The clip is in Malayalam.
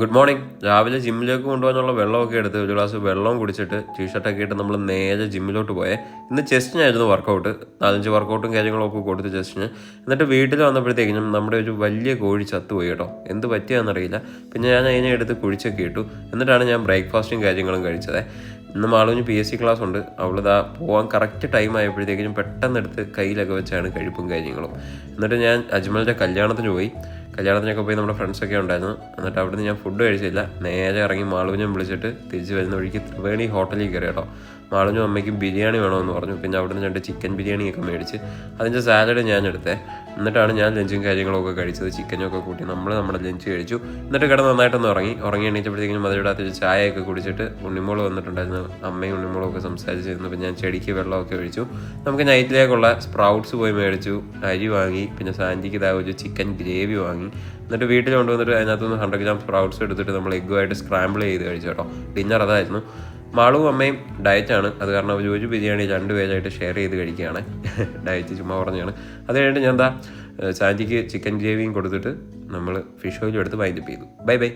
Good morning. രാവിലെ ജിമ്മിലേക്ക് കൊണ്ടുപോകാനുള്ള വെള്ളമൊക്കെ എടുത്ത് ഒരു ഗ്ലാസ് വെള്ളവും കുടിച്ചിട്ട് ടീഷർട്ടൊക്കെ ഇട്ട് നമ്മൾ നേരെ ജിമ്മിലോട്ട് പോയേ. ഇന്ന് ചെസ്റ്റിനായിരുന്നു വർക്കൗട്ട്. 4-5 വർക്കൗട്ടും കാര്യങ്ങളൊക്കെ കൊടുത്ത് ചെസ്റ്റിന്. എന്നിട്ട് വീട്ടിൽ വന്നപ്പോഴത്തേക്കും നമ്മുടെ ഒരു വലിയ കോഴി ചത്തുപോയി കേട്ടോ. എന്ത് പറ്റിയാണെന്നറിയില്ല. പിന്നെ ഞാൻ അതിനെ എടുത്ത് കുഴിച്ചൊക്കെ ഇട്ടു. എന്നിട്ടാണ് ഞാൻ ബ്രേക്ക്ഫാസ്റ്റും കാര്യങ്ങളും കഴിച്ചത്. ഇന്ന് മാളുവിന് PSC ക്ലാസ് ഉണ്ട്. അവളിതാ പോകാൻ കറക്റ്റ് ടൈം ആയപ്പോഴത്തേക്കും പെട്ടെന്ന് എടുത്ത് കയ്യിലൊക്കെ വെച്ചാണ് കഴിപ്പും കാര്യങ്ങളും. എന്നിട്ട് ഞാൻ അജ്മലിൻ്റെ കല്യാണത്തിന് പോയി. കല്യാണത്തിനൊക്കെ പോയി നമ്മുടെ ഫ്രണ്ട്സൊക്കെ ഉണ്ടായിരുന്നു. എന്നിട്ട് അവിടുന്ന് ഞാൻ ഫുഡ് കഴിച്ചില്ല. നേരെ ഇറങ്ങി മാളുവിനെ വിളിച്ചിട്ട് തിരിച്ച് വരുന്ന വഴിക്ക് ത്രിവേണി ഹോട്ടലിൽ കയറി കേട്ടോ. മാളുവിനും അമ്മയ്ക്കും ബിരിയാണി വേണമെന്ന് പറഞ്ഞു. പിന്നെ അവിടുന്ന് 2 ചിക്കൻ ബിരിയാണിയൊക്കെ മേടിച്ച് അതിൻ്റെ സാലഡ് ഞാൻ എടുത്തേ. എന്നിട്ടാണ് ഞാൻ ലഞ്ചും കാര്യങ്ങളൊക്കെ കഴിച്ചത്. ചിക്കനൊക്കെ കൂട്ടി നമ്മുടെ ലഞ്ച് കഴിച്ചു. എന്നിട്ട് കിടന്ന് നന്നായിട്ടൊന്ന് ഉറങ്ങി എണീറ്റപ്പോഴത്തേക്കും അതിലിടാത്തൊരു ചായയൊക്കെ കുടിച്ചിട്ട് ഉണ്ണിമോൾ വന്നിട്ടുണ്ടായിരുന്നു. അമ്മയും ഉണ്ണിമോളും ഒക്കെ സംസാരിച്ചിരുന്നു. പിന്നെ ഞാൻ ചെടിക്ക് വെള്ളമൊക്കെ ഒഴിച്ചു. നമുക്ക് നൈറ്റിലേക്കുള്ള സ്പ്രൗട്ട്സ് പോയി മേടിച്ചു. അരി വാങ്ങി. പിന്നെ സാൻഡിക്ക് ഇതാ ഒരു ചിക്കൻ ഗ്രേവി വാങ്ങി. എന്നിട്ട് വീട്ടിൽ കൊണ്ടുവന്നിട്ട് അതിനകത്തുനിന്ന് 100 ഗ്രാം സ്പ്രൗട്ട്സ് എടുത്തിട്ട് നമ്മൾ എഗ്ഗുമായിട്ട് സ്ക്രാമ്പിൾ ചെയ്ത് കഴിച്ചു കേട്ടോ. ഡിന്നർ അതായിരുന്നു. മാളും അമ്മയും ഡയറ്റാണ്. അത് കാരണം അവർ ഒരു ബിരിയാണി 2 പേരായിട്ട് ഷെയർ ചെയ്ത് കഴിക്കുകയാണ്. ഡയറ്റ് ചുമ്മാ പറഞ്ഞാണ്. അത് കഴിഞ്ഞിട്ട് ഞാൻ സാൻഡിക്ക് ചിക്കൻ ഗ്രേവിയും കൊടുത്തിട്ട് നമ്മൾ ഫിഷ് ഓയിലും എടുത്ത് വൈൻഡപ്പ് ചെയ്തു. ബൈ.